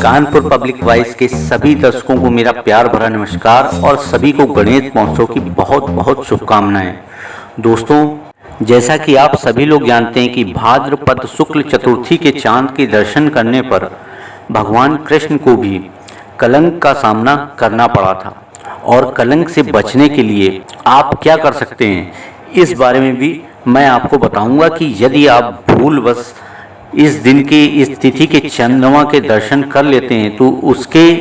Kanpur public voice के सभी दर्शकों को मेरा प्यार भरा नमस्कार और सभी को गणेश महोत्सव की बहुत बहुत शुभकामनाएं। दोस्तों, जैसा कि आप सभी लोग जानते हैं कि भाद्रपद शुक्ल चतुर्थी के चांद के दर्शन करने पर भगवान कृष्ण को भी कलंक का सामना करना पड़ा था और कलंक से बचने के लिए आप क्या कर सकते हैं, इस बारे में भी मैं आपको बताऊंगा कि यदि आप भूलवश इस दिन की इस तिथि के चंद्रमा के दर्शन कर लेते हैं तो उसके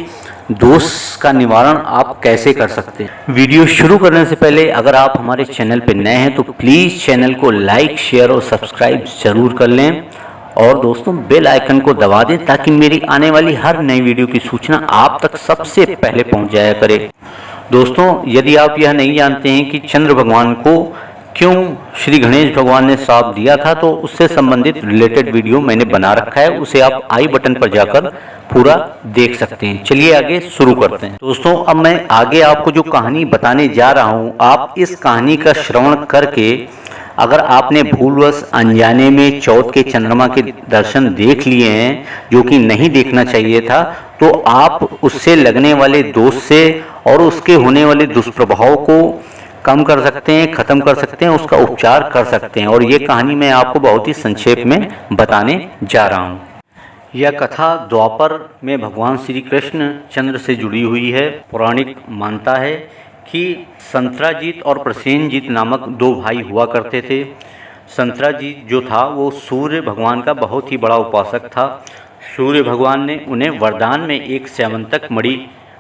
दोष का निवारण आप कैसे कर सकते हैं। वीडियो शुरू करने से पहले अगर आप हमारे चैनल पर नए हैं तो प्लीज़ चैनल को लाइक, शेयर और सब्सक्राइब जरूर कर लें और दोस्तों बेल आइकन को दबा दें ताकि मेरी आने वाली हर नई वीडियो की सूचना आप तक सबसे पहले पहुंच जाया करे। दोस्तों, यदि आप यह नहीं जानते हैं कि चंद्र भगवान को क्यों श्री गणेश भगवान ने श्राप दिया था तो उससे संबंधित रिलेटेड वीडियो मैंने बना रखा है, उसे आप आई बटन पर जाकर पूरा देख सकते हैं। चलिए आगे शुरू करते हैं। दोस्तों, अब मैं आगे आपको जो कहानी बताने जा रहा हूं, आप इस कहानी का श्रवण करके अगर आपने भूलवश अनजाने में चौथ के चंद्रमा के दर्शन देख लिए हैं जो कि नहीं देखना चाहिए था, तो आप उससे लगने वाले दोष से और उसके होने वाले दुष्प्रभाव को कम कर सकते हैं, खत्म कर सकते हैं, उसका उपचार कर सकते हैं। और ये कहानी मैं आपको बहुत ही संक्षेप में बताने जा रहा हूँ। यह कथा द्वापर में भगवान श्री कृष्ण चंद्र से जुड़ी हुई है। पौराणिक मानता है कि संतराजीत और प्रसेनजीत नामक दो भाई हुआ करते थे। संतराजीत जो था वो सूर्य भगवान का बहुत ही बड़ा उपासक था। सूर्य भगवान ने उन्हें वरदान में एक स्यमंतक मणि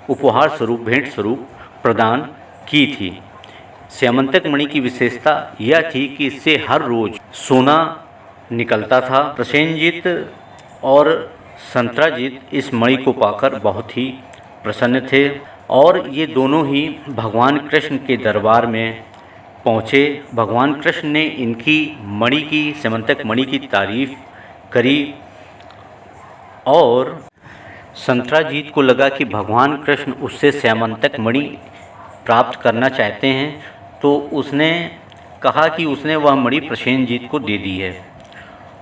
उपहार स्वरूप भेंट स्वरूप प्रदान की थी। स्यमंतक मणि की विशेषता यह थी कि इससे हर रोज सोना निकलता था। प्रसेनजीत और संतराजीत इस मणि को पाकर बहुत ही प्रसन्न थे और ये दोनों ही भगवान कृष्ण के दरबार में पहुँचे। भगवान कृष्ण ने इनकी मणि की, स्यमंतक मणि की तारीफ करी और संतराजीत को लगा कि भगवान कृष्ण उससे स्यमंतक मणि प्राप्त करना चाहते हैं, तो उसने कहा कि उसने वह मणि प्रसेनजीत को दे दी है।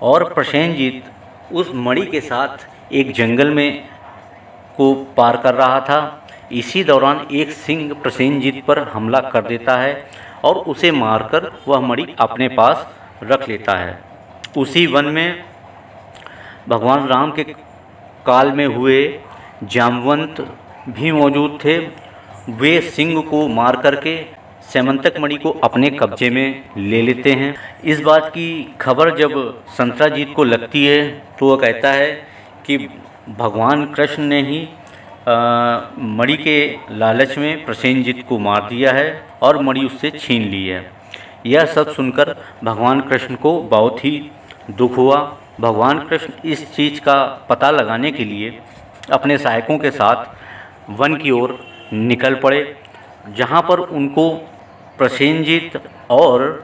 और प्रसेनजीत उस मणि के साथ एक जंगल में को पार कर रहा था। इसी दौरान एक सिंह प्रसेनजीत पर हमला कर देता है और उसे मारकर वह मणि अपने पास रख लेता है। उसी वन में भगवान राम के काल में हुए जामवंत भी मौजूद थे। वे सिंह को मार करके स्यमंतक मणि को अपने कब्जे में ले लेते हैं। इस बात की खबर जब संतराजीत को लगती है तो वह कहता है कि भगवान कृष्ण ने ही मणि के लालच में प्रसेनजीत को मार दिया है और मणि उससे छीन ली है। यह सब सुनकर भगवान कृष्ण को बहुत ही दुख हुआ। भगवान कृष्ण इस चीज़ का पता लगाने के लिए अपने सहायकों के साथ वन की ओर निकल पड़े, जहाँ पर उनको प्रसेनजीत और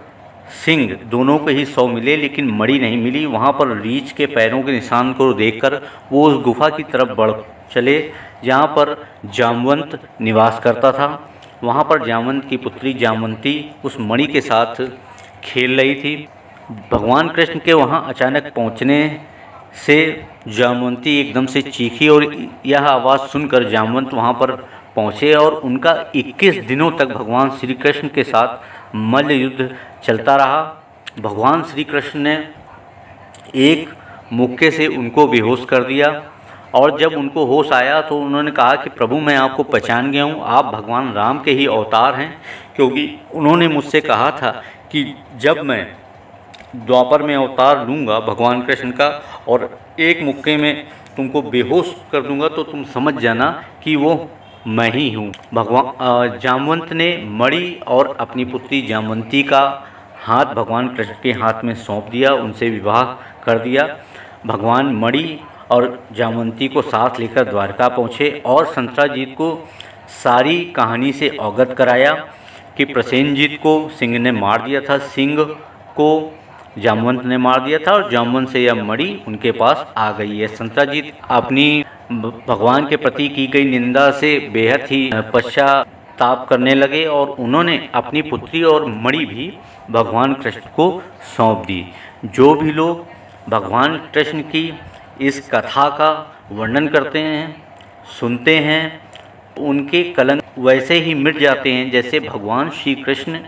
सिंह दोनों को ही शव मिले लेकिन मणि नहीं मिली। वहाँ पर रीछ के पैरों के निशान को देखकर वो उस गुफा की तरफ बढ़ चले जहाँ पर जामवंत निवास करता था। वहाँ पर जामवंत की पुत्री जामवंती उस मणि के साथ खेल रही थी। भगवान कृष्ण के वहाँ अचानक पहुँचने से जामवंती एकदम से चीखी और यह आवाज़ सुनकर जामवंत वहाँ पर पहुँचे और उनका 21 दिनों तक भगवान श्री कृष्ण के साथ मल्ल युद्ध चलता रहा। भगवान श्री कृष्ण ने एक मुक्के से उनको बेहोश कर दिया और जब उनको होश आया तो उन्होंने कहा कि प्रभु, मैं आपको पहचान गया हूँ, आप भगवान राम के ही अवतार हैं, क्योंकि उन्होंने मुझसे कहा था कि जब मैं द्वापर में अवतार लूँगा भगवान कृष्ण का और एक मुक्के में तुमको बेहोश कर दूँगा तो तुम समझ जाना कि वो मैं ही हूँ। भगवान जामवंत ने मणि और अपनी पुत्री जामवंती का हाथ भगवान कृष्ण के हाथ में सौंप दिया, उनसे विवाह कर दिया। भगवान मणि और जामवंती को साथ लेकर द्वारका पहुँचे और संतराजीत को सारी कहानी से अवगत कराया कि प्रसेनजीत को सिंह ने मार दिया था, सिंह को जामवंत ने मार दिया था और जामवंत से यह मणि उनके पास आ गई है। संतराजीत अपनी भगवान के प्रति की गई निंदा से बेहद ही पश्चाताप करने लगे और उन्होंने अपनी पुत्री और मणि भी भगवान कृष्ण को सौंप दी। जो भी लोग भगवान कृष्ण की इस कथा का वर्णन करते हैं, सुनते हैं, उनके कलंक वैसे ही मिट जाते हैं जैसे भगवान श्री कृष्ण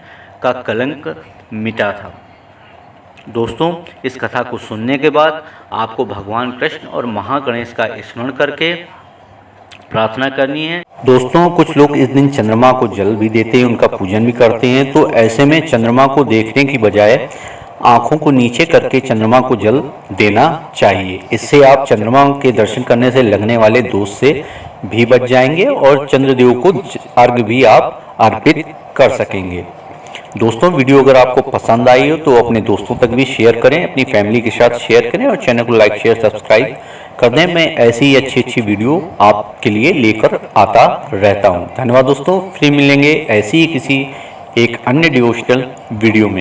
का कलंक मिटा था। दोस्तों, इस कथा को सुनने के बाद आपको भगवान कृष्ण और महागणेश का स्मरण करके प्रार्थना करनी है। दोस्तों, कुछ लोग इस दिन चंद्रमा को जल भी देते हैं, उनका पूजन भी करते हैं। तो ऐसे में चंद्रमा को देखने की बजाय आंखों को नीचे करके चंद्रमा को जल देना चाहिए। इससे आप चंद्रमा के दर्शन करने से लगने वाले दोष से भी बच जाएंगे और चंद्रदेव को अर्घ्य भी आप अर्पित कर सकेंगे। दोस्तों, वीडियो अगर आपको पसंद आई हो तो अपने दोस्तों तक भी शेयर करें, अपनी फैमिली के साथ शेयर करें और चैनल को लाइक शेयर सब्सक्राइब कर दें। मैं ऐसी ही अच्छी वीडियो आपके लिए लेकर आता रहता हूं। धन्यवाद दोस्तों, फिर मिलेंगे ऐसी ही किसी एक अन्य डिवोशनल वीडियो में।